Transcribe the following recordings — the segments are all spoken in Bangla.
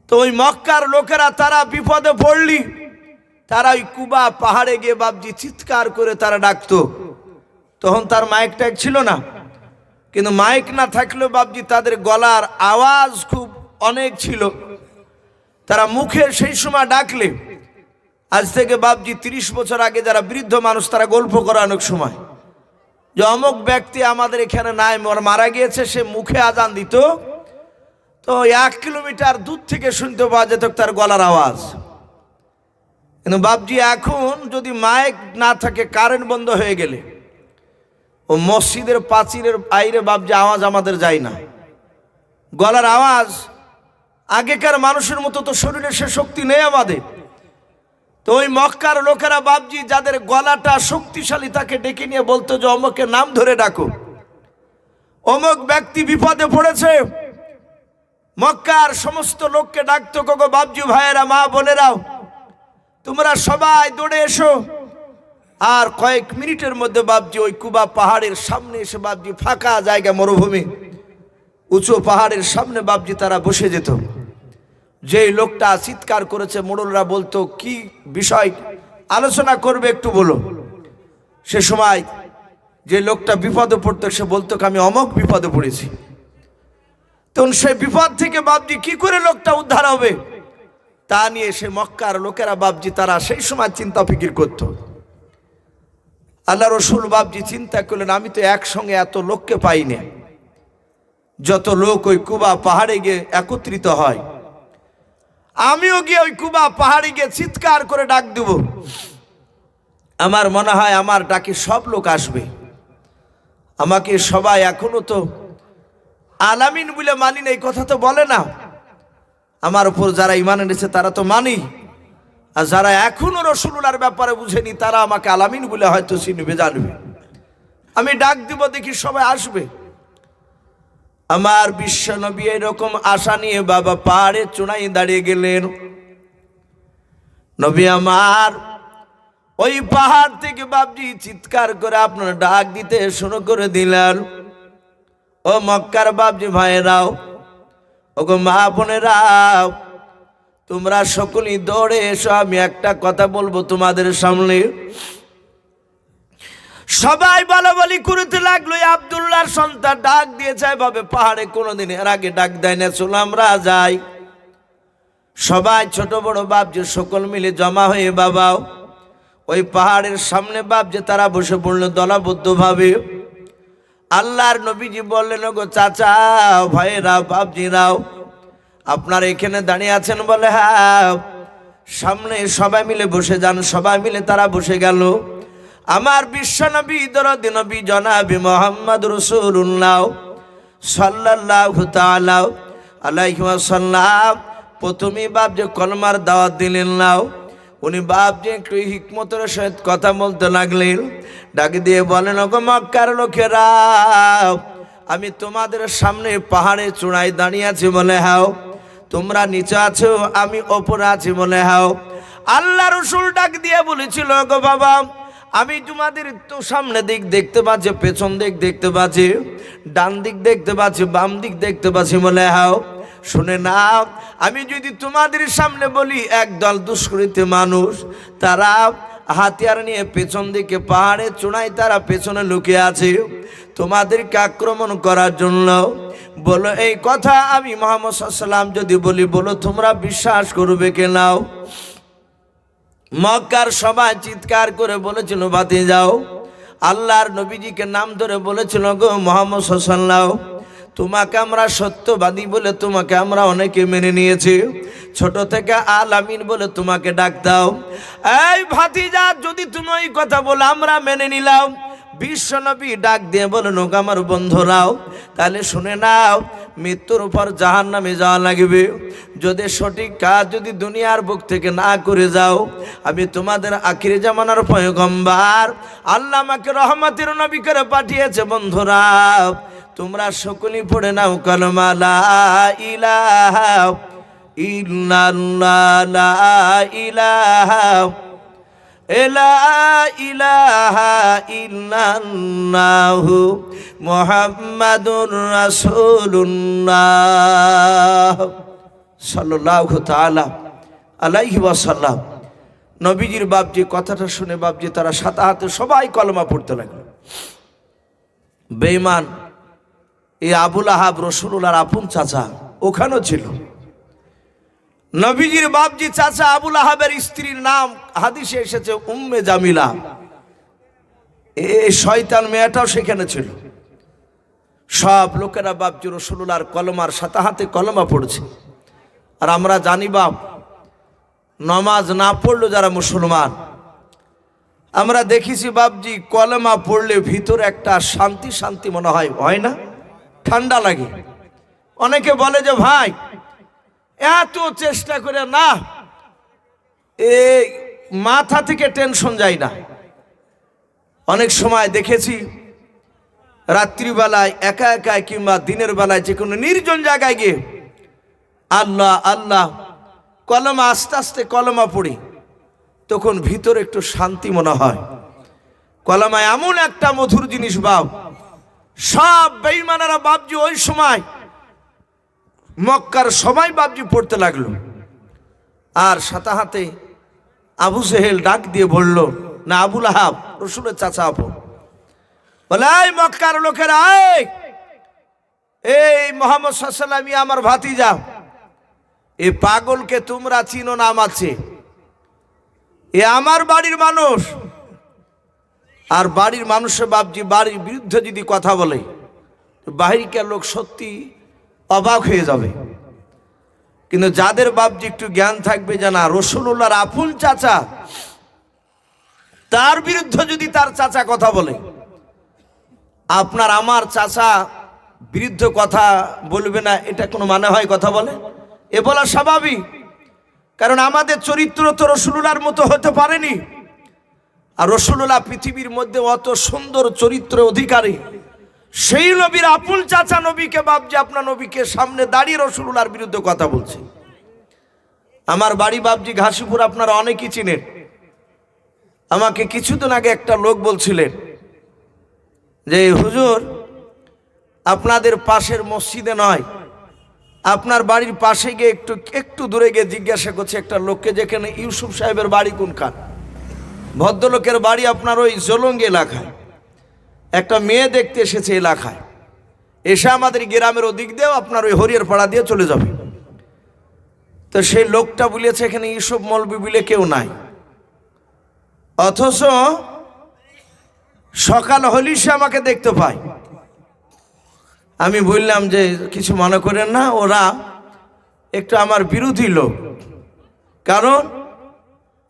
তো ওই মক্কার লোকেরা তারা বিপদে পড়লি তারা ওই কুবা পাহাড়ে গিয়ে বাপজি চিৎকার করে তারা ডাকতো। তখন তার মাইক ট্যাগ ছিল না, কিন্তু মাইক না থাকলেও বাপজি তাদের গলার আওয়াজ খুব অনেক ছিল। তারা মুখে সেই সময় ডাকলে, আজ থেকে বাপজি 30 বছর আগে যারা বৃদ্ধ মানুষ তারা গল্প করে অনেক সময় যে অমুক ব্যক্তি আমাদের এখানে নাই, মারা গিয়েছে, সে মুখে আজান দিত তো 1 কিলোমিটার দূর থেকে শুনতে পাওয়া যেত তার গলার আওয়াজ। কিন্তু বাপজি এখন যদি মাইক না থাকে, কারেন্ট বন্ধ হয়ে গেলে ও মসজিদের পাঁচিলের বাইরে বাপজি আওয়াজ আমাদের যায় না, গলার আওয়াজ। আগেকার মানুষের মতো তো শরীরে সে শক্তি নেই আমাদের। তো ওই মক্কার লোকেরা বাপজি যাদের গলাটা শক্তিশালী তাকে ডেকে নিয়ে বলতো যে অমুকের নাম ধরে ডাকো, অমুক ব্যক্তি বিপদে পড়েছে। মক্কার সমস্ত লোককে ডাকতো, গো বাপজি ভাইয়েরা, মা বোনেরাও, তোমরা সবাই দৌড়ে এসো। আর কয়েক মিনিটের মধ্যে বাপজি ওই কুবা পাহাড়ের সামনে এসে বাপজি ফাঁকা জায়গা, মরুভূমি, উঁচু পাহাড়ের সামনে বাপজি তারা বসে যেত। যেই লোকটা চিৎকার করেছে মোড়লরা বলতো কি বিষয় আলোচনা করবে একটু বলো। সে সময় যে লোকটা বিপদে পড়তো সে বলতো আমি অমুক বিপদে পড়েছি। তখন সেই বিপদ থেকে বাপজি কি করে লোকটা উদ্ধার হবে তা নিয়ে সে মক্কার লোকেরা বাপজি তারা সেই সময় চিন্তা ফিকির করতো। আল্লাহ রসুল বাপজি চিন্তা করলেন আমি তো একসঙ্গে এত লোককে পাই না, যত লোক ওই কুবা পাহাড়ে গিয়ে একত্রিত হয়, আমিও গিয়ে ওই কুবা পাহাড়ে গিয়ে চিৎকার করে ডাক দেব। আমার মনে হয় আমার ডাকে সব লোক আসবে। আমাকে সবাই এখনো তো আলামিন বলে মানি না, এই কথা তো বলে না। আমার উপর যারা ঈমান এনেছে তারা তো মানি, আর যারা এখনো রাসূলুল্লাহর ব্যাপারে বুঝেনি তারা আমাকে আলামিন বলে হয়তো চিনবে, জানবে। আমি ডাক দিব, দেখি সবাই আসবে। আমার বিশ্ব নবী এরকম আশা নিয়ে বাবা পাহাড়ে চূড়ায় দাঁড়িয়ে গেলেন। নবী আমার ওই পাহাড় থেকে বাপজি চিৎকার করে আপনার ডাক দিতে শুরু করে দিলেন। ও মক্কার বাপজি ভাইরাও, ও গো মা বোনেরাও, তোমরা সকলেই দৌড়ে এসো, আমি একটা কথা বলবো তোমাদের সামনে। সবাই বলাবলি করতে লাগলো। আব্দুল্লাহর সন্তান ডাক দিয়েছে এভাবে পাহাড়ে কোনোদিন এর আগে ডাক দেয় না, চলো আমরা যাই। সবাই ছোট বড় বাপজি সকল মিলে জমা হয়ে বাবাও ওই পাহাড়ের সামনে বাপজি তারা বসে পড়লো দলবদ্ধ ভাবে। আল্লাহর নবীজি বললেন, গো চাচা ভাইরাও বাপজিরাও, আপনারা এখানে দাঁড়িয়ে আছেন? বলে হ্যাঁ। সামনে সবাই মিলে বসে যান। সবাই মিলে তারা বসে গেল। আমার বিশ্ব নবী দরদি নবী জনাবে মুহাম্মদ রাসূলুল্লাহ সাল্লাল্লাহু তাআলা আলাইহি ওয়াসাল্লাম প্রথমে বাপ যে কলমার দাওয়াত দিলেন নাও, উনি বাপ যে একটু হিকমতের সহিত কথা বলতে লাগলেন। ডাক দিয়ে বলেন, ওগো মক্কার লোকেরা, আমি তোমাদের সামনে পাহাড়ে চূড়ায় দাঁড়িয়ে আছি বলে হাও, তোমরা নিচে আছো, আমি ওপরে আছি বলে হাও। আল্লাহ রাসূল ডাক দিয়ে বলেছিল, গো বাবা, আমি তোমাদের তো সামনে দিক দেখতে পাচ্ছি, পেছন দিক দেখতে পাচ্ছি, ডান দিক দেখতে পাচ্ছি, বাম দিক দেখতে পাচ্ছি বলে হাও। শুনে নাও, আমি যদি তোমাদের সামনে বলি একদল দুষ্কৃতী মানুষ, তারা হাতিয়ার নিয়ে পেছন দিকে পাহাড়ে চূড়ায় তারা পেছনে লুকিয়ে আছে তোমাদেরকে আক্রমণ করার জন্য। বলো এই কথা আমি মুহাম্মদ সাল্লাল্লাহু আলাইহি ওয়াসাল্লাম যদি বলি, বলো তোমরা বিশ্বাস করবে কে? নাও। মক্কার সবাই চিৎকার করে বলেছিল, বাতি যাও। আল্লাহর নবীজিকে নাম ধরে বলেছিল, গো মুহাম্মদ সাল্লাল্লাহু আলাইহি ওয়াসাল্লাম, তোমাকে আমরা সত্যবাদী বলে তোমাকে আমরা অনেকে মেনে নিয়েছি, ছোট থেকে আলামিন বলে তোমাকে ডাক দাও। এই ভাতিজা, যদি তুমি ওই কথা বলে আমরা মেনে নিলাম, বিশ্ব নবী ডাক দিয়ে বলেন, ওগো আমার বন্ধুরাও, তাহলে শুনে নাও, মৃত্যুর উপর জাহান্নামে যাওয়া লাগবে। যদি সঠিক কাজ যদি দুনিয়ার বুক থেকে না করে যাও, আমি তোমাদের আখির জামানার পয়গম্বর আল্লাহ আমাকে রহমতের নবী করে পাঠিয়েছে। বন্ধুরা, তোমরা সকলেই পড়ে নাও কালেমা লা ইলাহা ইল্লাল্লাহ, লা ইলাহা ইলাহা ইল্লাল্লাহু মুহাম্মাদুর রাসূলুল্লাহ। সাল্লাল্লাহু তাআলা আলাইহি ওয়াসাল্লাম, নবীজির বাপজি কথাটা শুনে বাপজি তারা সাথে হাতে সবাই কলমা পড়তে লাগলো। বেঈমান এই আবুল আহাব রাসূলুল্লাহর আপন চাচা ওখানেও ছিল। নবীজির বাপজি চাচা আবুল আহাবের স্ত্রীর নাম হাদিসে এসেছে উম্মে জামিলা। এই শয়তান মেয়েটাও সেখানে ছিল। সব লোকেরা বাপজি রাসূলুল্লাহর কলমার সাথে হাতে কলমা পড়ছে। আর আমরা জানি বাপ, নামাজ না পড়লো যারা মুসলমান, আমরা দেখেছি বাপজি কলমা পড়লে ভিতরে একটা শান্তি শান্তি মনে হয় না? ঠান্ডা লাগে। অনেকে বলে যে ভাই এত চেষ্টা করে না, এই মাথা থেকে টেনশন যায় না। অনেক সময় দেখেছি রাত্রিবেলায় একা একা কিংবা দিনের বেলায় যে কোনো নির্জন জায়গায় গিয়ে আল্লাহ আল্লাহ কলমা আস্তে আস্তে কলমা পড়ি, তখন ভিতরে একটু শান্তি মনে হয়। কলমা এমন একটা মধুর জিনিস বাপ, সব বেঈমানেরা বাপজি ওই সময় মক্কার সবাই বাপজি পড়তে লাগলো। আর সাথে হাতে আবু জেহেল ডাক দিয়ে বলল, না আবুল আহাব রাসূলের চাচা আপু, বলে এই মক্কার লোকেরা, এই মুহাম্মদ সাল্লাল্লাহু আলাইহি ওয়াসাল্লাম আমার ভাতিজা, এই পাগলকে তোমরা চিনো না? আমাছে এ আমার বাড়ির মানুষ। আর বাড়ির মানুষের বাপজি বাড়ির বিরুদ্ধে যদি কথা বলে, বাহিরকার লোক সত্যি অবাক হয়ে যাবে। কিন্তু যাদের বাপজি একটু জ্ঞান থাকবে, জানা রাসূলুল্লাহর আপন চাচা, তার বিরুদ্ধে যদি তার চাচা কথা বলে, আপনার আমার চাচা বিরুদ্ধে কথা বলবে না, এটা কোনো মানে হয়? কথা বলে এ বলা স্বাভাবিক, কারণ আমাদের চরিত্র তো রাসূলুল্লাহর মতো হতে পারেনি। আর রাসূলুল্লাহ পৃথিবীর মধ্যে অত সুন্দর চরিত্র অধিকারী, সেই নবীর আপন চাচা নবীকে বাপজি আপনার নবীকে সামনে দাঁড়িয়ে রাসূলুল্লাহর বিরুদ্ধে কথা বলছে। আমার বাড়ি বাপজি ঘাসিপুর, আপনারা অনেকেই চিনেন। আমাকে কিছুদিন আগে একটা লোক বলছিলেন যে হুজুর আপনাদের পাশের মসজিদে নয়, আপনার বাড়ির পাশে গিয়ে একটু দূরে গিয়ে জিজ্ঞাসা করছে একটা লোককে, যেখানে ইউসুফ সাহেবের বাড়ি কোনখান। ভদ্রলোকের বাড়ি আপনার ওই জলঙ্গি এলাকায়। একটা মেয়ে দেখতে এসেছে এলাকায়, এসে আমাদের গ্রামের ওদিক দিয়েও আপনার ওই হরিয়ার পাড়া দিয়ে চলে যাবে। তো সেই লোকটা বলেছে এখানে ইউসুফ মৌলবি বলে কেউ নাই, অথচ সকাল হলি সে আমাকে দেখতে পায়। আমি বললাম যে কিছু মনে করেন না, ওরা একটু আমার বিরোধী লোক। কারণ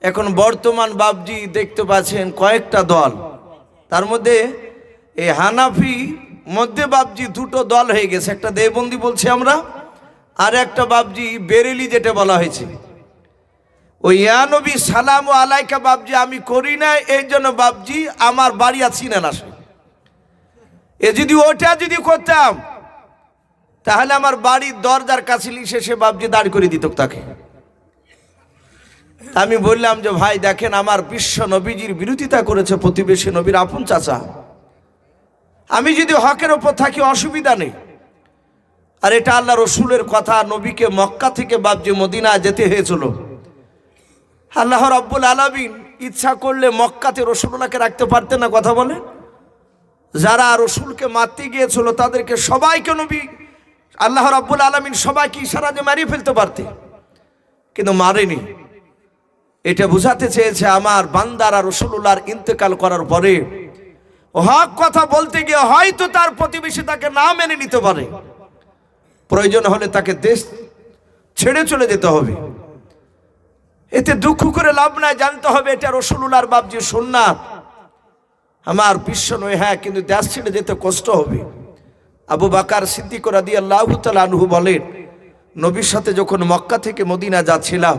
এখন বর্তমান বাপজি দেখতে পাচ্ছেন কয়েকটা দল, তার মধ্যে এই হানাফি মধ্যে বাপজি দুটো দল হয়ে গেছে, একটা দেওবন্দি বলছি আমরা, আর একটা বাপজি বেরেলি যেটা বলা হয়েছে। ওই ইয়া নবী সালাম আলাইকা বাপজি আমি করি না, এই জন্য বাপজি আমার বাড়ি আছি না আসে। এ যদি ওটা যদি করতাম, তাহলে আমার বাড়ির দরজার কাছে লিসে সে বাপজি দাঁড় করে দিত তাকে। আমি বললাম যে ভাই দেখেন, আমার বিশ্ব নবীজির বিরোধিতা করেছে প্রতিবেশী নবীর আপন চাচা, আমি যদি হকের ওপর থাকি অসুবিধা নেই। আর এটা আল্লাহ রসুলের কথা, নবীকে মক্কা থেকে বাপজি মদিনা যেতে হয়েছিল। আল্লাহ রাব্বুল আলামিন ইচ্ছা করলে মক্কাতে রাসূলুল্লাহকে রাখতে পারতেন না? কথা বলে যারা রসুলকে মারতে গিয়েছিল তাদেরকে সবাইকে নবী আল্লাহ রাব্বুল আলামিন সবাইকে ইশারা দিয়ে মারিয়ে ফেলতে পারতে, কিন্তু মারেনি। এটা বোঝাতে চেয়েছে আমার বান্দারা রাসূলুল্লাহর ইন্তেকাল করার পরে হক কথা বলতে গিয়ে হয়তো তার প্রতিবেশী তাকে না মেনে নিতে পারে, প্রয়োজন হলে তাকে দেশ ছেড়ে চলে যেতে হবে। এতে দুঃখ করে লাভ নাই, জানতে হবে এটা রাসূলুল্লাহর বাপজি সুন্নাত, আমার বিশ্ব নয়। হ্যাঁ, কিন্তু দেশ ছেড়ে যেতে কষ্ট হবে। আবু বকর সিদ্দিক রাদিয়াল্লাহু তাআলা আনহু বলেন, নবীর সাথে যখন মক্কা থেকে মদিনা যাচ্ছিলাম,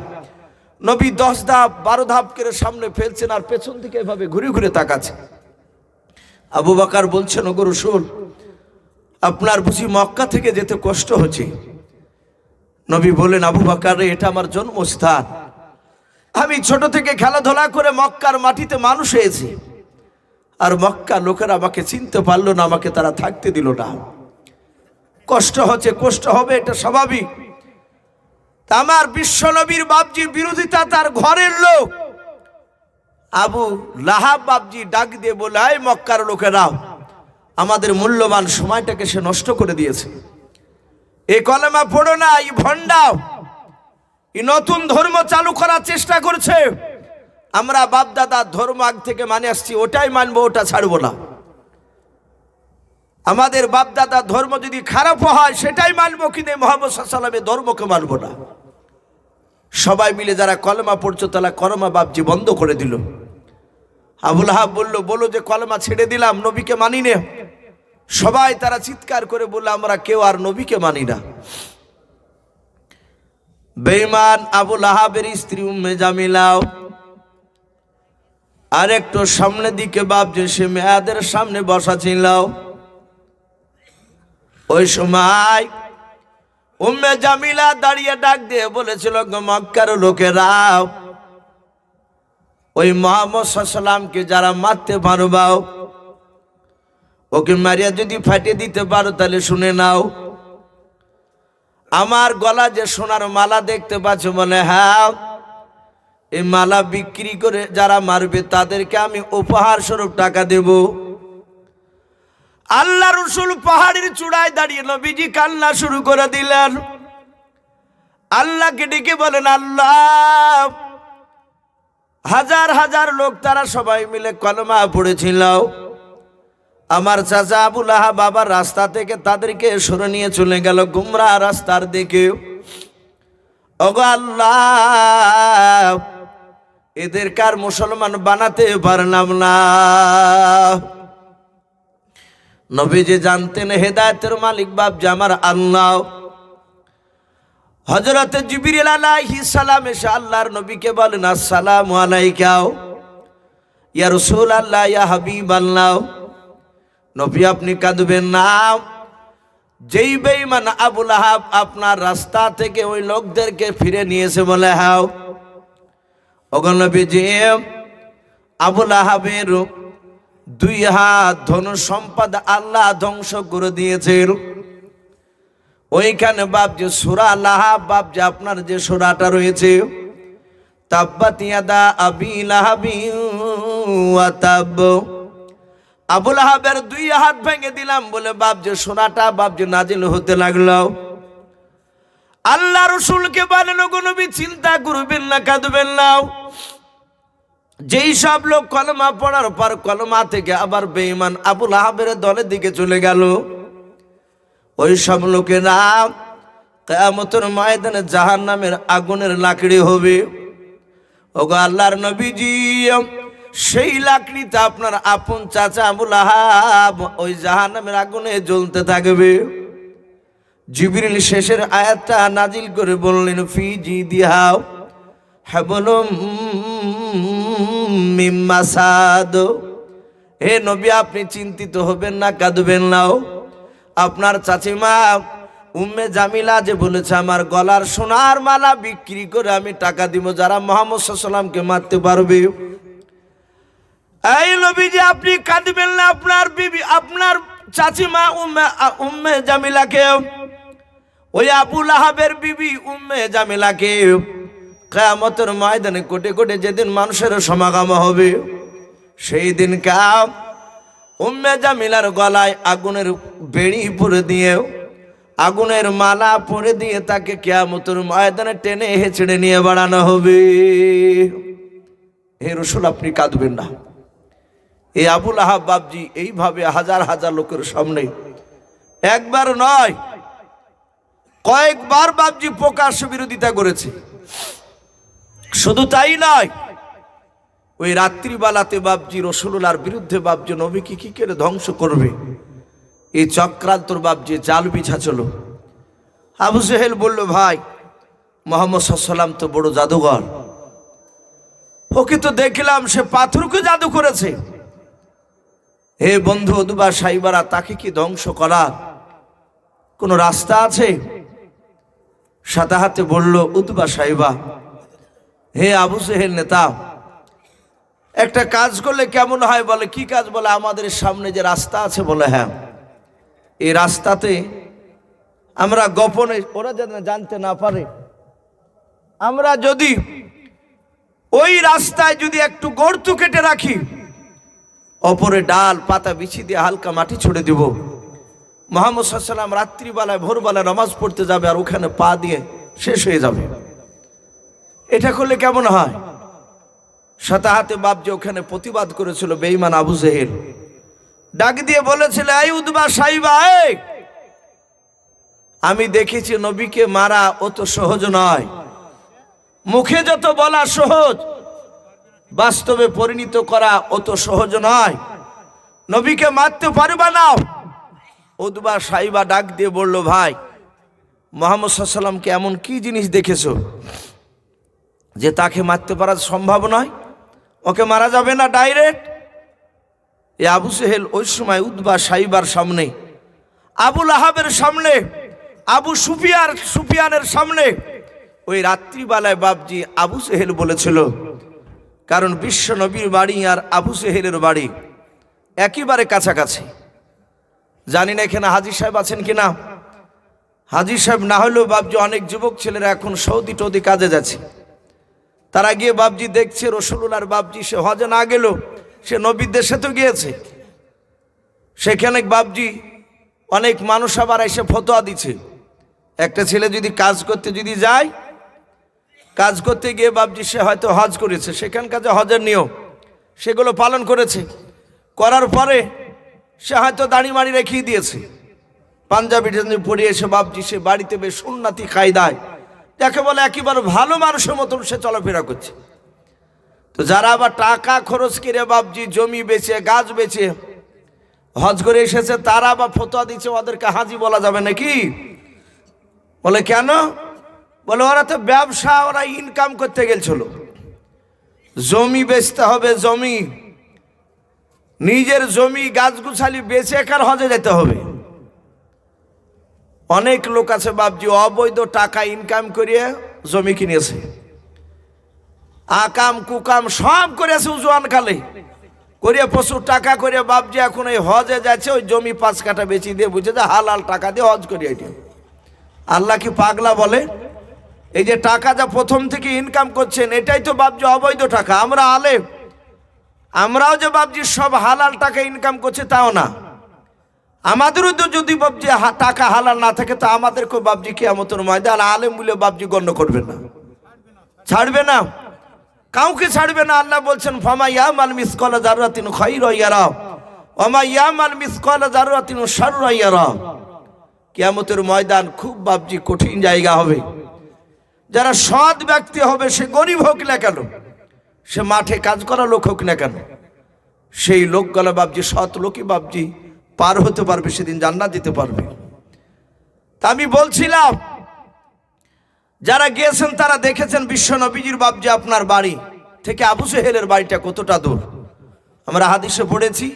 নবী 10 ধাপ 12 ধাপ করে সামনে ফেলছেন আর পেছন থেকে এভাবে ঘুরে ঘুরে তাকাচ্ছে। আবু বকর বলছেন, ওগো রাসূল, আপনার বুঝি মক্কা থেকে যেতে কষ্ট হচ্ছে? নবী বলেন, আবু বকর রে, এটা আমার জন্মস্থান, আমি ছোট থেকে খেলাধুলা করে মক্কার মাটিতে মানুষ হয়েছি। আর মক্কা লোকেরা আমাকে চিনতে পারলো না, আমাকে তারা থাকতে দিল না। কষ্ট হচ্ছে, কষ্ট হবে, এটা স্বাভাবিক। আমার বিশ্ব নবীর বাপজি বিরোধিতা তার ঘরের লোক আবু লাহাব বাপজি ডাক দিয়ে বলে, এই মক্কার লোকেরাও, আমাদের মূল্যবান সময়টাকে সে নষ্ট করে দিয়েছে। এই কলেমা পড়ো না, এই ভণ্ডাও, এই নতুন ধর্ম চালু করার চেষ্টা করছে। আমরা বাপ দাদার ধর্ম আগ থেকে মানে আসছি, ওটাই মানবো, ওটা ছাড়বো না। আমাদের বাপ দাদার ধর্ম যদি খারাপ হয় সেটাই মানবো, কিন্তু মুহাম্মদ সাল্লাল্লাহু আলাইহি ওয়াসাল্লামের ধর্মকে মানবো না। সবাই মিলে যারা কলেমা পড়ছো তারা কলেমা বাপজি বন্ধ করে দিল। আবু লাহাব বলল, বলো যে কলেমা ছেড়ে দিলাম, নবীকে মানি না। সবাই তারা চিৎকার করে বলল, আমরা কেউ আর নবীকে মানি না। বেঈমান আবু লাহাবের স্ত্রী উম্মে জামিলাও আর একটু সামনের দিকে বাপজি সে মেয়েদের সামনে বসা ছিল। ওই সময় উম্মে জামিলা দাঁড়িয়ে ডাক দিয়ে বলেছিল, মক্কার লোকেরা, ওই মুহাম্মদ সাল্লাল্লাহু আলাইহি ওয়াসাল্লামকে যারা মারতে পারবাও, ওকে মারিয়া যদি ফাটিয়ে দিতে পারো তাহলে শুনে নাও। আমার গলা যে সোনার মালা দেখতে পাচ্ছ, বলে হ্যাঁ, এই মালা বিক্রি করে যারা মারবে তাদেরকে আমি উপহার স্বরূপ টাকা দেব। আল্লাহ রসুল পাহাড়ের চূড়ায় দাঁড়িয়ে নবীজি কান্না শুরু করে দিলেন। আল্লাহকে ডেকে বলেন, আল্লাহ, হাজার হাজার লোক তারা সবাই মিলে কলেমা পড়েছিল। আমার চাচা আবু লাহাব বাবার রাস্তা থেকে তাদেরকে সরে নিয়ে চলে গেল গুমরাহ রাস্তার দিকে। ওগো আল্লাহ, এদের কার মুসলমান বানাতে পারলাম না। নবীজি জানতেন হেদায়েতের মালিক বাপজি আমার আল্লাহ। হযরত জিবরিল আলাইহিস সালাম এসে আল্লাহর নবীকে বলেন, আসসালামু আলাইকা ইয়া রাসূলুল্লাহ, ইয়া হাবিবাল্লাহ। নবী আপনি কাঁদবেন না। যেই বেঈমান আবু লাহাব আপনার রাস্তা থেকে ওই লোকদেরকে ফিরে নিয়েছে, বলে হ্যাঁ। ওগো নবীজি, আবু লাহাবের 2 হাত ধন সম্পদ আল্লাহ ধ্বংস করে দিয়েছেন। ওইখানে বাপজি সূরা লাহাব, বাপজি আপনার যে সূরাটা রয়েছে, তাব্বাত ইয়াদা আবি লাহাবি ওয়া তাব, আবু লাহাবের 2 হাত ভেঙে দিলাম বলে বাপজি সূরাটা বাপজি নাজিল হতে লাগলো। আল্লাহ রাসূলকে বলেন, ওগো নবী চিন্তা করবেন না, কাঁদবেন না। যেই সব লোক কলেমা পড়ার পর কলেমা থেকে আবার বেঈমান আবু লাহাবের দলের দিকে চলে গেল, ওই সব লোকেরা কিয়ামতের ময়দানে জাহান্নামের আগুনের লাকড়ি হবে। ওগো আল্লাহর নবীজি, সেই লাকড়িতে আপনার আপন চাচা আবু লাহাব ওই জাহান্নামের আগুনে জ্বলতে থাকবে। জিবরিল শেষের আয়াতটা নাজিল করে বললেন, ফি জিদিহা হাবলুম মিন মাসাদ। হে নবী, আপনি চিন্তিত হবেন না, কাঁদবেন না। আপনার চাচিমা উম্মে জামিলা যে বলেছে, আমার গলার সোনার মালা বিক্রি করে আমি টাকা দিব যারা মুহাম্মদ সাল্লাল্লাহু আলাইহি ওয়াসাল্লামকে মারতে পারবে। এই নবীজি আপনি কাঁদবেন না। আপনার বিবি, আপনার চাচিমা উম্মে জামিলাকে, ওই আবু লাহাবের বিবি উম্মে জামিলাকে কিয়ামতের ময়দানে কোটে কোটে যেদিন মানুষের সমাগম হবে, সেই দিন উম্মে জামিলার গলায় আগুনের বেড়ি পরে দিয়ে, আগুনের মালা পরে দিয়ে তাকে কিয়ামতের ময়দানে টেনে হেঁচড়ে নিয়ে বাড়ানো হবে। হে রাসূল, আপনি কাঁদবেন না। এই আবু লাহাব বাপজি এইভাবে হাজার হাজার লোকের সামনে একবার নয়, কয়েকবার বাপজি প্রকাশ্য বিরোধিতা করেছে। শুধু তাই নয়, ওই রাত্রিবেলাতে বাপজি রাসূলুল্লাহর বিরুদ্ধে বাপজি নবীকে কি করে ধ্বংস করবে, এই চক্রান্তর বাপজি জাল বিছাছিল। আবু জেহেল বলল, ভাই মুহাম্মদ সাল্লাল্লাহু আলাইহি ওয়াসাল্লাম তো বড় জাদুঘর, ওকে তো দেখলাম সে পাথরকে জাদু করেছে। হে বন্ধু উতবা সাইবারা, তাকে কি ধ্বংস করার কোন রাস্তা আছে? সাদা হাতে বলল উতবা সাইবা, হে আবু জেহেল নেতা, একটা কাজ করলে কেমন হয়? বলে কি কাজ? বলে আমাদের সামনে যে রাস্তা আছে, বলে হ্যাঁ, এই রাস্তাতে আমরা গোপনে, ওরা যেন জানতে না পারে, আমরা যদি ওই রাস্তায় যদি একটু গর্ত কেটে রাখি, অপরে ডাল পাতা বিছিয়ে দিয়ে হালকা মাটি ছুড়ে দিব, মুহাম্মদ সাল্লাল্লাহু আলাইহি ওয়াসাল্লাম রাত্রিবেলায় ভোরবেলায় নামাজ পড়তে যাবে আর ওখানে পা দিয়ে শেষ হয়ে যাবে। এটা করলে কেমন হয়? শতাহাতে বাপজি ওখানে প্রতিবাদ করেছিল বেঈমান আবু জেহেল, ডাক দিয়ে বলেছিল, এই উতবা সাইবা, আমি দেখেছি নবীকে মারা অত সহজ নয়। মুখে যত বলা সহজ, বাস্তবে পরিণত করা অত সহজ নয়। নবীকে মারতে পারবা না। উতবা সাইবা ডাক দিয়ে বলল, ভাই মুহাম্মদ সাল্লাল্লাহু আলাইহি ওয়াসাল্লামকে এমন কি জিনিস দেখেছো যে তাকে মারতে পারা সম্ভব নয়? ওকে মারা যাবে না ডাইরেক্ট? এ আবু জেহেল ওই সময় উতবা সাইবার সামনে, আবুল আহাবের সামনে, আবু সুফিয়ানের সামনে ওই রাত্রিবেলায় বাপজি আবু জেহেল বলেছিল, কারণ বিশ্ব নবীর বাড়ি আর আবু জেহেলের বাড়ি একেবারে কাছাকাছি। জানি না এখানে হাজী সাহেব আছেন কিনা। হাজী সাহেব না হলেও বাপজি অনেক যুবক ছেলেরা এখন সৌদি টৌদি কাজে যাচ্ছে, তারা গিয়ে বাপজি দেখছে রসুলুল্লাহর বাপজি সে হজে না গেল, সে নবীর দেশে তো গিয়েছে। সেখানে বাপজি অনেক মানুষ আবার এসে ফতোয়া দিচ্ছে, একটা ছেলে যদি কাজ করতে যদি যায়, কাজ করতে গিয়ে বাপজি সে হয়তো হজ করেছে, সেখানকার যে হজের নিয়ম সেগুলো পালন করেছে, করার পরে সে হয়তো দাড়ি মাড়ি রেখেই দিয়েছে, পাঞ্জাবি পরে এসে বাপজি সে বাড়িতে বেশ সুন্নতি কায়দায় যাকে বলে একেবারে ভালো মানুষের মতন সে চলাফেরা করছে। তো যারা আবার টাকা খরচ করে বাপজি জমি বেচে গাছ বেচে হজ করে এসেছে, তারা আবার ফতোয়া দিচ্ছে ওদেরকে হাজি বলা যাবে নাকি। বলে কেন? বলে ওরা তো ব্যবসা, ওরা ইনকাম করতে গেছিল, জমি বেচতে হবে, জমি নিজের জমি গাছগুছালি বেচে কার হজে যেতে হবে। অনেক লোক আছে বাপজি অবৈধ টাকা ইনকাম করিয়ে জমি কিনেছে, আকাম কুকাম সব করেছে উজওয়ান খালে করিয়ে প্রচুর টাকা করে বাপজি এখন এই হজে যাচ্ছে, ওই জমি 5 কাঠা বেচি দিয়ে বুঝে যে হালাল টাকা দিয়ে হজ করিয়ে। আল্লাহ কি পাগলা বলে? এই যে টাকা যা প্রথম থেকে ইনকাম করছেন এটাই তো বাপজি অবৈধ টাকা। আমরা আলেম, আমরাও যে বাপজি সব হালাল টাকা ইনকাম করছে তাও না, আমাদেরও তো যদি বাপজি টাকা হালাল না থাকে তা আমাদেরকে বাপজি কিয়ামতের ময়দানে আলেম বলে বাপজি গণ্য করবে না, ছাড়বে না, কাউকে ছাড়বে না। আল্লাহ বলছেন, ফামা ইয়ামাল মিসকালা যাররাতিন খায়রান ইয়ারা ওয়া মা ইয়ামাল মিসকালা যাররাতিন শাররান ইয়ারা। কিয়ামতের ময়দান খুব বাপজি কঠিন জায়গা হবে। যারা সৎ ব্যক্তি হবে, সে গরিব হোক না কেন, সে মাঠে কাজ করা লোক হোক না কেন, সেই লোকগুলো বাপজি সৎ লোকই বাপজি পার হতে পারবে, সেদিন জান্নাত দিতে পারবে। তা আমি বলছিলাম, যারা গিয়েছেন তারা দেখেছেন বিশ্ব নবীজির বাপজি আপনার বাড়ি থেকে আবু জেহেলের বাড়িটা কতটা দূর আমরা হাদিসে পড়েছি,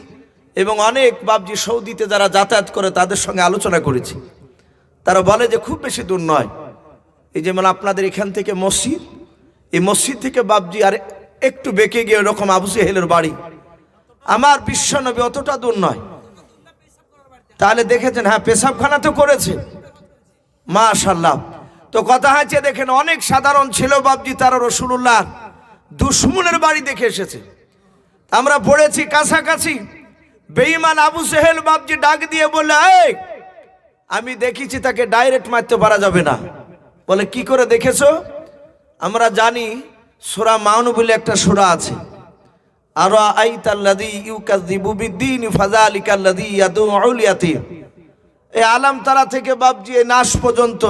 এবং অনেক বাপজি সৌদিতে যারা যাতায়াত করে তাদের সঙ্গে আলোচনা করেছি, তারা বলে যে খুব বেশি দূর নয়। এই যেমন আপনাদের এখান থেকে মসজিদ, এই মসজিদ থেকে বাপজি আর একটু বেঁকে গিয়ে ওরকম আবু জেহেলের বাড়ি, আমার বিশ্ব নবী অতটা দূর নয়। তাহলে দেখেছেন, হ্যাঁ পেশাবখানা তো করেছে, মাশাআল্লাহ। তো কথা হচ্ছে দেখেন, অনেক সাধারণ ছিল বাপজি, তারা রাসূলুল্লাহ দুশমনের বাড়ি দেখে এসেছে। আমরা পড়েছি কাছাকাছি বেঈমান আবু জেহেল বাপজি ডাক দিয়ে বলে, এই আমি দেখেছি তাকে ডাইরেক্ট মারতে পারা যাবে না। বলে কি করে দেখেছো? আমরা জানি সূরা মাউন বলে একটা সূরা আছে, আর আইতাল্লাযী ইউকাযযিবু বিদ্দীন ফাযালিকাল্লাযী ইয়াদউল ইয়াতীম। এই আলাম তারা থেকে বাপজি এই নাস পর্যন্ত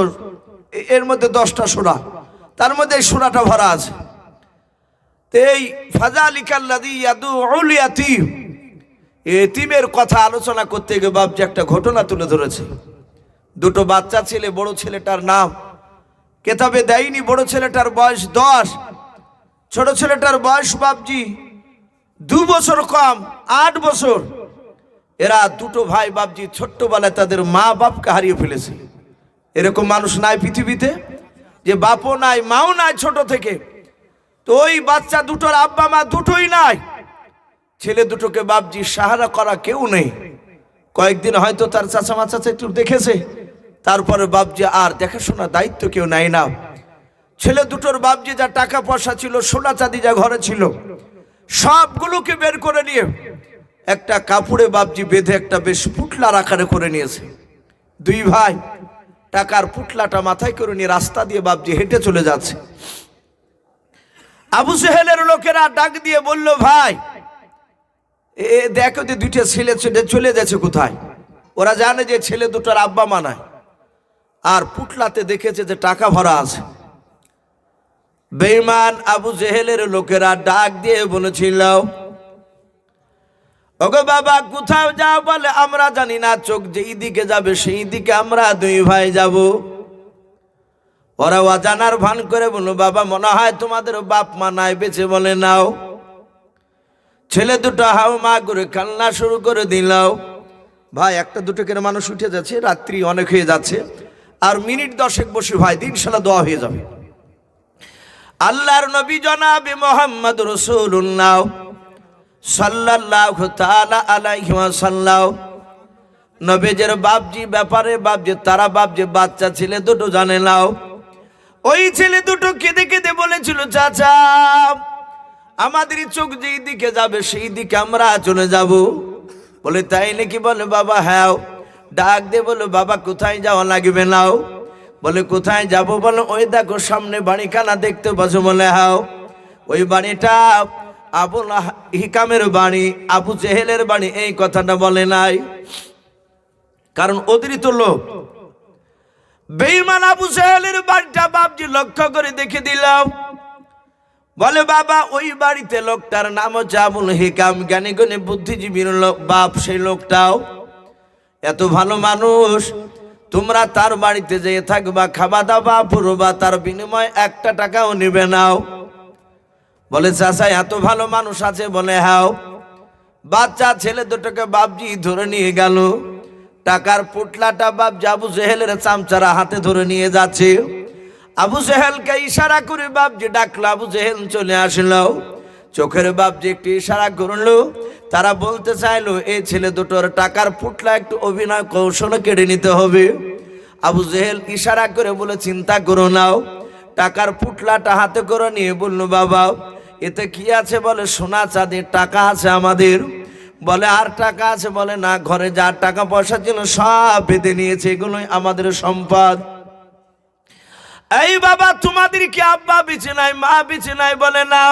এর মধ্যে 10টা সূরা, তার মধ্যে এই সূরাটা ভরা আছে। এই ফাযালিকাল্লাযী ইয়াদউল ইয়াতীম, এতিমের কথা আলোচনা করতে গিয়ে বাপজি একটা ঘটনা তুলে ধরেছে। দুটো বাচ্চা ছেলে, বড় ছেলেটার নাম কেতাবে দেয়নি, বড় ছেলেটার বয়স 10, ছোট ছেলেটার বয়স বাপজি 2 বছর কম, 8 বছর। এরা দুটো ভাই বাপজি ছোট্টবেলায় তাদের মা বাপকে হারিয়ে ফেলেছে। এরকম মানুষ নাই পৃথিবীতে, যে বাপও নাই মাও নাই ছোট থেকে। তো ওই বাচ্চা দুটোর আব্বা মা দুটোই নাই, ছেলে দুটোকে বাপজি সাহারা করা কেউ নেই। কয়েকদিন হয়তো তার চাচা মাচা একটু দেখেছে, তারপরে বাপজি আর দেখাশোনার দায়িত্ব কেউ নেয় না। ছেলে দুটোর বাপজি যা টাকা পয়সা ছিল, সোনা চাঁদি যা ঘরে ছিল, সবগুলোকে বের করে নিয়ে একটা কাপড়ে বাপজি বেঁধে একটা বেশ পুটলার আকারে করে নিয়েছে। দুই ভাই টাকার পুটলাটা মাথায় করে নিয়ে রাস্তা দিয়ে বাপজি হেঁটে চলে যাচ্ছে। আবু জেহেলের লোকেরা ডাক দিয়ে বলল, ভাই দেখো যে দুইটা ছেলে চলে যাচ্ছে কোথায়। ওরা জানে যে ছেলে দুটোর আব্বা মা নাই, আর পুটলাতে দেখেছে যে টাকা ভরা আছে। বেঈমান আবু জেহেলের লোকেরা ডাক দিয়ে বলেছিল, ওগো বাবা কোথাও যাও? বলে আমরা জানি না, চোখ যেই দিকে যাবে সেই দিকে আমরা দুই ভাই যাব। ওরা অজানার ভান করে বলল, বাবা মনে হয় তোমাদের বাপ মা নাই বেঁচে। বলে নাও। ছেলে দুটো হাও মা করে কান্না শুরু করে দিলাও। ভাই একটা দুটো করে মানুষ উঠে যাচ্ছে, রাত্রি অনেক হয়ে যাচ্ছে, আর মিনিট 10 বসে ভাই ইনশাআল্লাহ দোয়া হয়ে যাবে। আল্লাহর নবী জনাবে মুহাম্মদ রাসূলুল্লাহ সাল্লাল্লাহু তাআলা আলাইহি ওয়াসাল্লাম নবীজের বাপজি ব্যাপারে বাপজি তারা বাপজি বাচ্চা ছেলে দুটো জানে নাও। ওই ছেলে দুটো কেঁদে কেঁদে বলেছিল, চাচা আমাদের চোখ যেই দিকে যাবে সেই দিকে আমরা চলে যাব। বলে তাই নাকি? বলে বাবা হ্যাঁ। ডাক দে বলো, বাবা কোথায় যাওয়া লাগবে নাও? বলে কোথায় যাব? বলে ওই দেখো সামনে বাড়িখানা দেখতে পাচ্ছ? বলে হ্যাঁ। ওই বাড়িটা আবুল হিকামের বাড়ি, আবু জেহেলের বাড়ি। এই কথাটা বলে নাই, কারণ ওদেরই তো লোক। বেঈমান আবু জেহেলের বাড়িটা বাপজি লক্ষ্য করে দেখে দিলাম। বলে বাবা ওই বাড়িতে লোকটার নাম হচ্ছে আবুল হিকাম, জ্ঞানী গুণী বুদ্ধিজীবীর বাপ। সেই লোকটাও এত ভালো মানুষ, তোমরা তার বাড়িতে যেয়ে থাকবা, খাওয়া দাওয়া পুরোবা, তার বিনিময়ে 1 টাকাও নিবে নাও। বলে চাচা এত ভালো মানুষ আছে? বলে হ্যাঁ। বাচ্চা ছেলে দুটোকে বাপজি ধরে নিয়ে গেল। টাকার পুটলাটা বাপজি আবু জেহেলের চামচারা হাতে ধরে নিয়ে যাচ্ছে। আবু জেহেলকে ইশারা করে বাপজি ডাকলো, আবু জেহেল চলে আসলো। চোখের বাপজি একটু ইশারা করলো। তারা বলতে চাইলো এই ছেলে দুটোর টাকার পুটলা একটু অভিনয় কৌশলে কেড়ে নিতে হবে। আবু জেহেল ইশারা করে বলে চিন্তা করো নাও। টাকার পুটলাটা হাতে করে নিয়ে বললো, বাবা এতে কি আছে? বলে সোনা চাঁদি টাকা আছে আমাদের। বলে আর টাকা আছে? বলে না, ঘরে যা টাকা পয়সা ছিল সব বেঁধে নিয়েছে, এগুলোই আমাদের সম্পদ। এই বাবা তোমাদের কি আব্বা বেঁচে নাই, মা বেঁচে নাই? বলে না।